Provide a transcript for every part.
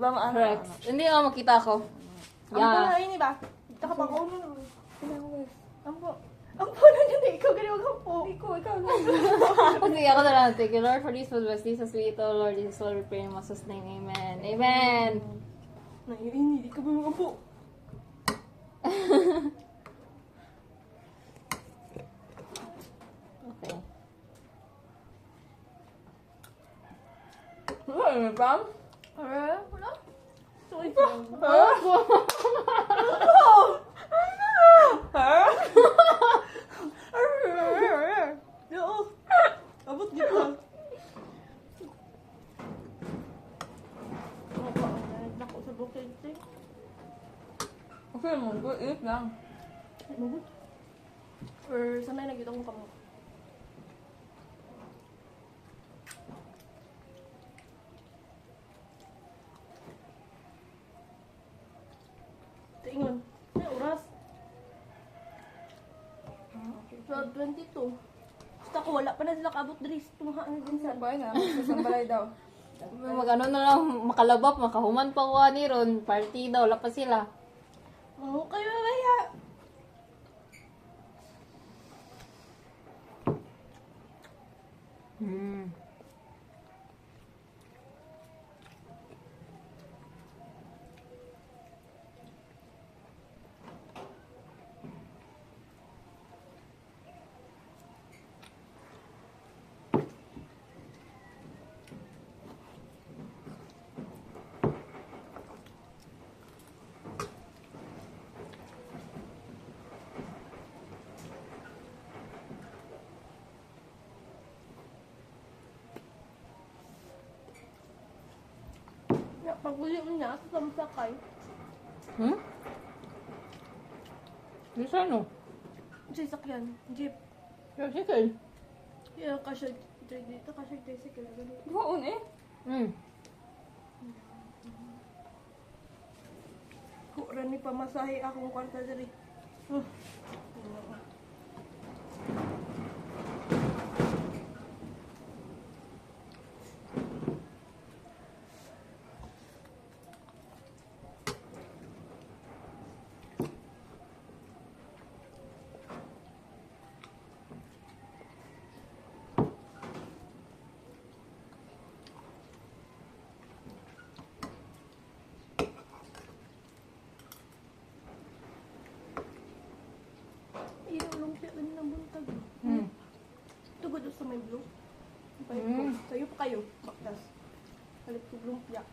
ba maano? Rex. Hindi nga makita ko. Ang po na ini ba? Ito ka pa ko mo. Ang po. Ang po na dyan. Ikaw ganyan ang po. Ikaw. Kasi ako na lang. Thank you, Lord, for this food. Bless this as we eat, O Lord. This is all we pray in Jesus' name. Amen. Amen. Naiini. Ikaw ba mga po? Okay. Ano ba? Wala? Sorry pa. Abot dito. Nako sa bukid. Okay, munggo, eat lang. Magot. Or sanay na gito kong kamot. Tingon. May oras. 12:22. Basta ko wala pa na sila kabot dris. Tungha na din sa Sabay na, sasambalay daw. Mag-ano na lang, makalabap, makahuman pa ko ni Ron. Party daw, wala pa sila. Oo, kayo kaya. Hmm. Pag-uli mo niya, sa samsakay. Hmm? Di sa ano? Sa sakyan, jeep. Tricycle. Yeah, kasya dito, kasya tricycle. Doon eh. Hmm. Kuran ni pamasahe akong kwarta diri. Iyo, lumpia din ng buntag. Hmm. Tugod sa may blue. Sayo pa kayo, baktas. Halit ko lumpia.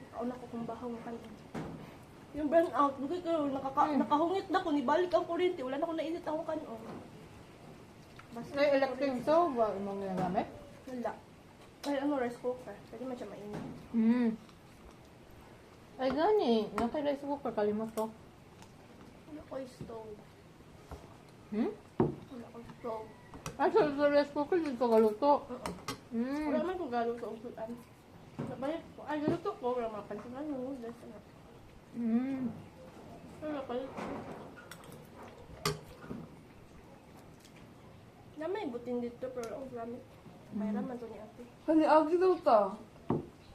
Kauna ko kung bahaw ng kanin. Yung burn out, bukay ko, nakahungit na ko, nibalik ang kuryente, wala na ko nainit akong kanon. Basta May electric stove ba mong ginagamit? wala. Ay, ano, rice cooker. Pwede man siya mainit. Hmm. Ay, gani. Naka-rice cooker, kalimot ko. Wala ko yung stove. Hmm? Wala ko yung stove. Ay, sa rice cooker, dito ka luto. Hmm. Wala man kung gano'n sa usulan. Nabalik ko, ay, galuto ko. Wala mga pansinan yung noodles. Hmm. Wala ko yun. Na may butin dito, pero ang gamit. Mayroon man to ni ate. Kani agi daw ta.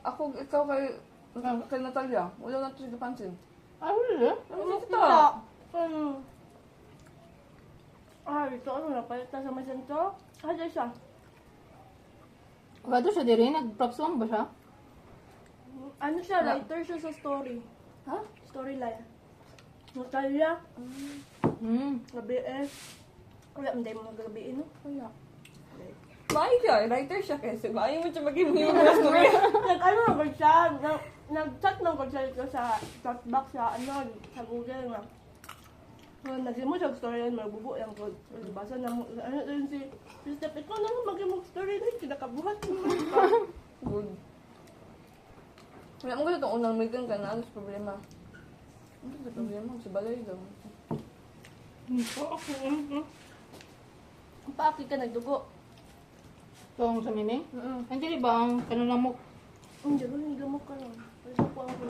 Ako, ikaw kay Natalia. Wala na ito siya pansin. Ay, wala. Ano kita? Ito, ano na, palita sa masanto? Hada siya. Bato siya diri, nag-props ba siya? Ano siya, writer siya sa story. Ha? Storyline. Natalia. Hmm. Gabi eh. Wala, hindi mo magabiin, no? Kaya. Maayo siya, writer siya kasi. Maayo mo siya maging mga story. Nag-ano na ba siya? Nag-chat na ba siya dito sa chat box sa, ano, sa Google na. Nag-mo siya storyline, magbubo yung code. Basa na mo, ano yun si Steph, ikaw na mo mag-mo storyline, kinakabuhat mo. Good. Wala mo ko itong unang meeting ka na, ano sa problema? Ano sa problema? Sa balay daw. Paaki ka nagdugo. Itong sa miming? Hindi ba ang kanunamok? Hindi ba, hindi mo ka lang. Pwede po ako.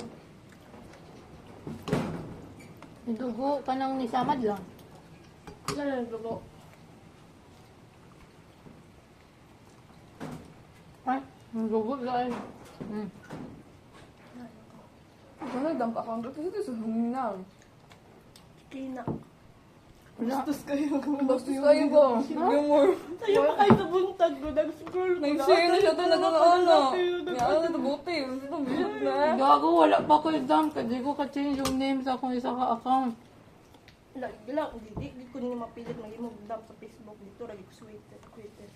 Dugo ka nang nisamad lang. Wala na nagdugo. Ay, ang dugo guys. Hmm. nagdamp account. Kasi ito sa hangin. Kina. Bastos kayo. Bastos kayo ba? Yung more. Sa'yo pa kayo sa buntag ko. Nag-scroll ko. Nag-share na siya ito na ano. Yan na ito buti. Ito bisit na. Gago, wala pa ko dump. Kasi ko ka-change yung name sa akong isa ka account. Lang, hindi ko nila mapilit na yung dump sa Facebook dito. Lagi ko Twitter.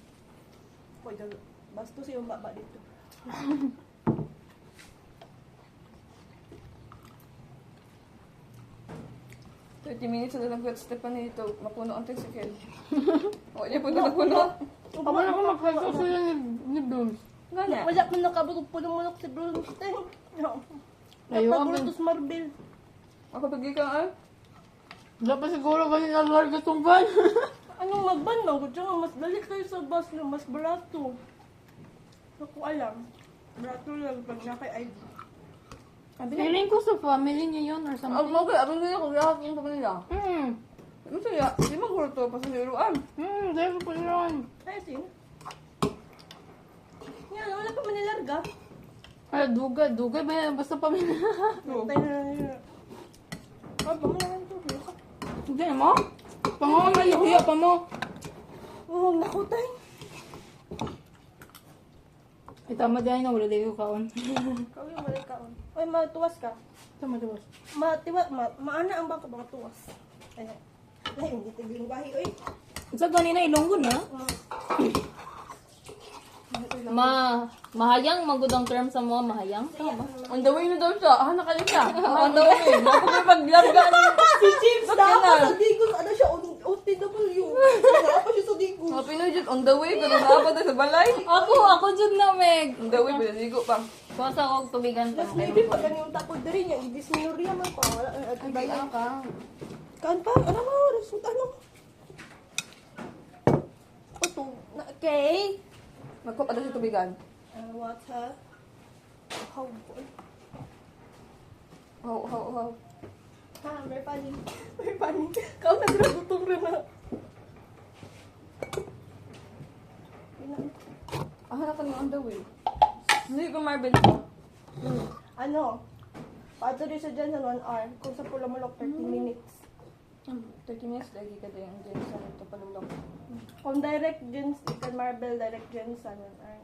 Pwede, bastos yung baba dito. 30 minutes na lang at Stephanie ito. Mapuno ang tricycle. O, niya po ito napuno. Ako na ako magkaso sila ni Blooms. Gana. Wala ko nakabagog po ng manok si Bruno Stein. Ayun, Napagulutos Marvel. Ako pagi ka ay. Wala pa siguro kasi nalarga tong van. Anong magban na? Kung tsaka mas dali kayo sa bus na mas barato. Ako alam. Barato lang pag naka-ID. Feeling ko sa family niya yun or Ang something. mga abang nila kung lahat yung pamilya. Hmm. Ano siya? Di man ko ito pasasiruan. Dahil ko yun. Ay, sin. Yan, wala pa manilarga. Ay, dugay ba yan? Basta pamilya. Tayo na nila. Ah, pamalaman to. Hindi mo? Pangalan yung hiya pa mo. Oh, naku tayo. Ay, tama dahil na wala dahil ko kaon. Ikaw yung mali kaon. Oy, matuwas ka. Tama diba? Maana ang bangka mga tuwas. Ay, hindi tigil bahi, oy. Sa ganina ilonggo na. Mahayang magudang term sa mga mahayang. Tama ba? On the way na daw siya. Ah, nakali siya. On the way. Ako may paglarga. Si Chips, Ba't ka na? sa Digos, ano siya, OTW. Apa siya sa Digos. Mga Pinoy dyan, on the way. Kung naabot na sa balay. Ako dyan na, Meg. On the way, pinaligo pa. Basta ako tubigan pa. Last maybe pag ano yung tapod na rin niya, i-disminuria man pa. Wala, at ibayan ka. Kaan pa, ano mo, resulta ano. Oto, okay. Magkop ano siya tubigan. What ha? How boy. How. Ha, very funny. Very funny. Kau nagragutong rin na. Ah, nakan yung on the way. Hindi ko Marvel pa. Ano? Pato rin siya dyan sa 1 hour. Kung sa Pulamulok, 30 minutes. 30 minutes lagi ka din dyan sa ito palulok. Kung direct dyan, ikan Marvel, direct dyan sa 1 hour.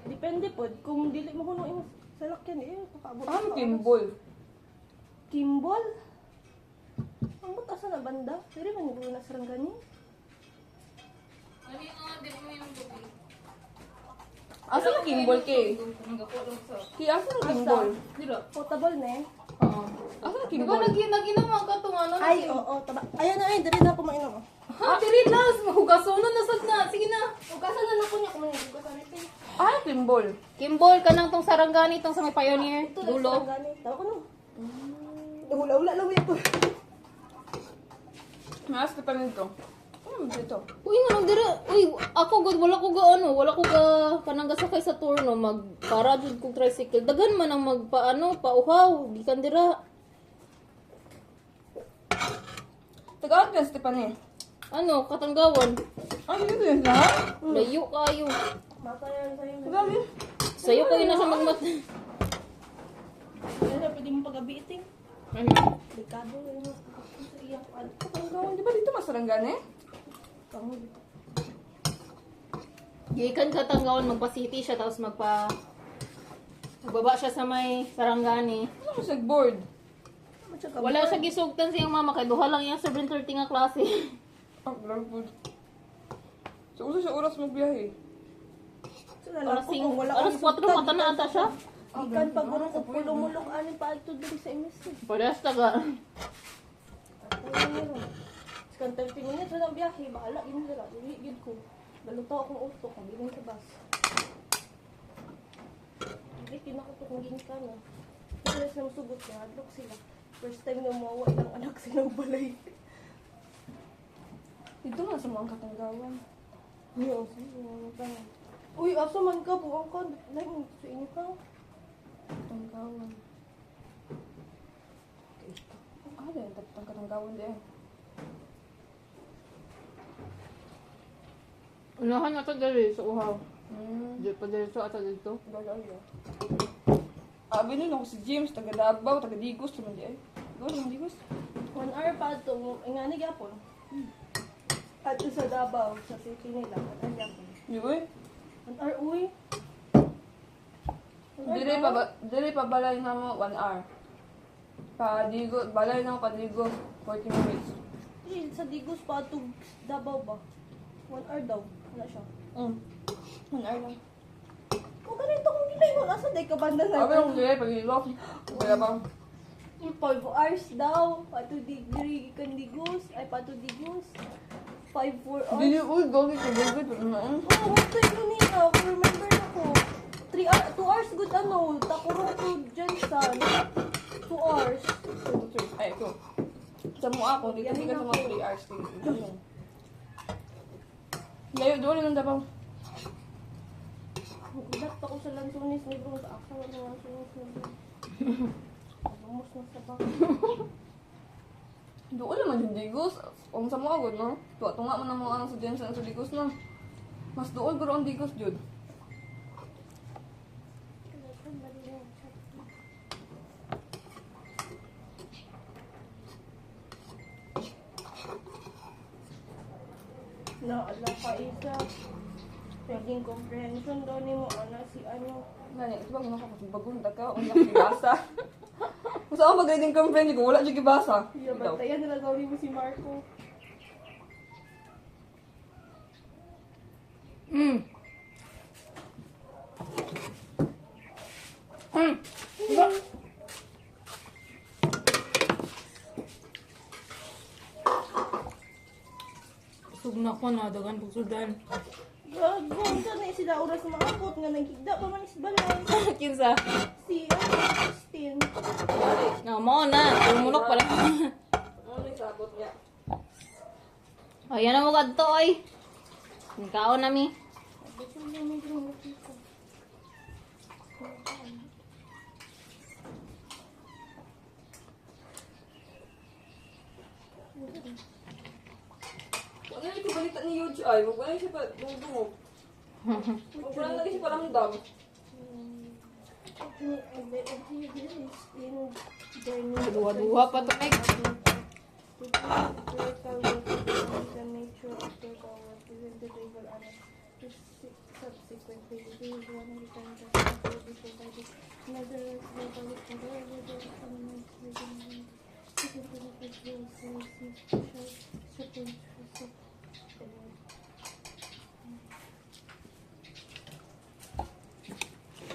Depende po. Kung dili mo kuno yung salakyan, kakaabot. Ah, Kimball. Kimball? Ang butasan na banda? Pero man yung na Sarangani? Asa yung Kimball kay? Kaya asa yung Kimball? Potable na eh. Oo. Asa yung Di ba Kimball? nag-inaman ka itong ano? Ay, oo, taba. Ayan na, ay, dali na ako mainom. Ha? Diri las! Mahugasonon na sad na. Sige na. Ugasan na ako niya kung may ugasan ito. Ah, Kimball. Kimball ka nang tong sarangani tong sa may pioneer. Ito, Dulo. Sarangani. Tawa ko no. Hula-hula lang ito. Maas ka pa nito. Ano dito? Uy, nga lang dira. Uy, ako gud wala ko ga ano, wala ko ga kanang gasakay sa tour no, magpara jud kog tricycle. Dagan man ang magpaano, pauhaw, gikan dira. Tagaan ka, Stephanie. Ano, Katanggawan. Ah, dito yun na? Layo kayo. Mata yan sa'yo. Tagaan. Sayo kayo na sa magmat. Ano na, pwede mo pag-abiting. Ano? Delikado yun. Sa iyang ano. Katanggawan, di ba dito masaranggan eh? Kamu dito. Gikan Katanggawan magpa-city siya tapos magbaba siya sa may Sarangani. Ano mo sa board? Wala siya gisugtan sa iyang mama kay duha lang yung 7:30 nga klase. Ah, blurful. So, usa siya oras magbiyahe. Alas 5, alas 4 mata na ata siya. Ikan pag gurong ko pulumulok anin pa ito dali sa MSC. Parehas taga. Sekarang 30 minutes na biyahe, bahala yun nila. Ligid ko. Baluto akong utok, kabilang sa bus. Hindi, kinakutok ng ginkan na. Kasi nang sugot niya, hadlok sila. First time na mawa ng anak silang balay. Dito nga sa mga Katanggawan. Yung, ano ka na. Uy, asa man ka, buwang ka. Like, sa inyo ka. Katanggawan. Ah, dahil tapos ang Katanggawan din. Unahan na ito dali sa uhaw. Hmm. Di pa dali sa ata dito. Gagawin. Abi nun ako si James, taga Davao, taga Digos, naman di ay. Go naman Digos. 1 hour pa ito. Nga ni Gapon. At sa Davao, sa city nila. 1 hour Gapon. Di ba? 1 hour, uy. Dili pa balay na mo 1 hour. Pa Digos, balay na mo pa Digos, 40 minutes. Sa Digos pa ito, Davao ba? 1 hour daw. Wala siya. 1 hour lang. O ganito kung gilay mo. Asa day ka banda na Abi yung dili, pag-ilok. Kaya ba? 5 hours daw. Pato degree kan Digos. Ay, pato Digos. 5, 4 hours. Dili, uy, gawin ko, gawin ko. Oo, okay yun nila. Remember na ko. 2 hours good ano. Takurong ko dyan sa 2 hours. Ay, ito. Sa mo ako, dito ka sa mga 3 hours. Layo, doon lang daw. Ulat pa ko sa Lansones ni Bro. Sa aksawa ng Lansones ni Bro. Vamos na sa bang. Doon naman yung Digos. Kung sa mo agad, no? Tunga man ang mga anong sa Jensen sa Digos, no? Mas doon, pero ang Digos, Jud. Naala ka isa. Paging comprehension daw ni mo, ana si ano. Nanya, ito ba gano'n ka? Pagbagunda ka, unya ka gibasa. Kung saan mag-reading comprehend, kung wala siya gibasa. Iya, bantayan nila gawin mo si Marco. Sug na ko na dagan pagsudan. Gago, saan na sila oras maabot nga nagkigda pa man is balay. Kinsa? Si Christine. Na mo na, tumunok pala. Ano yung sabot niya? Ayan na mo kadto oy. Nikaon nami. Gusto mo namin ginawa ko. Ano yung kubalita ni Yuji ay? Huwag wala siya pa dungdungog. Huwag wala lagi siya paramdam. Dua-dua pa to Meg.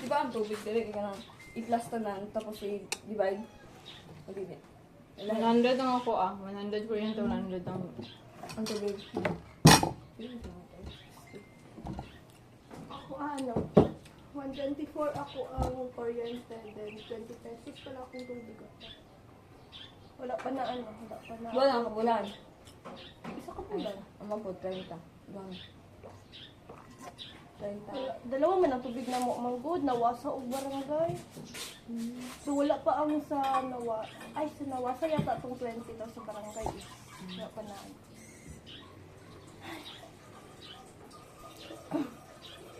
Diba ang tubig dili ka nang i-plus tanan tapos i-divide? O dili? 100 ang ako 100 for yun, 100 ang... Ang tubig. Ako ano, 124 ako ang kuryente, then 20 pesos pala akong tubig. Wala pa na ano, wala pa na. Wala ang kabulan. Isa ka po lang. Ang po, 30. Bang. 30. Dalawa man ang tubig na mo manggod, nawasa og barangay. So wala pa ang sa nawasa yata itong 20 daw sa barangay. Wala pa na.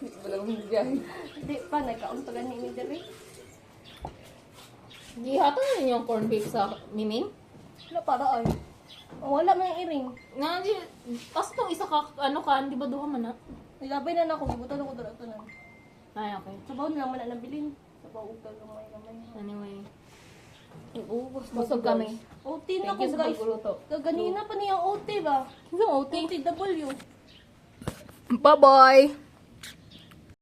Wala akong bibiyahe. Hindi pa, nagkaon pa gani ni Dere. Gihato na ninyo yung corn beef sa miming? Wala para ay. Wala man yung iring. Nga, kasi itong isa ka, ano ka, di ba duha man na? Nilabay na ako, gibutan ako dala ito na. Ay, okay. Sabaw na lang man na nabilin. Sabaw og gamay. Anyway, Ubus busog kami. OT na Thank you ko sa guys. pagluluto. Kaganina pa niyang OT ba? Yung OT. OTW. Bye-bye!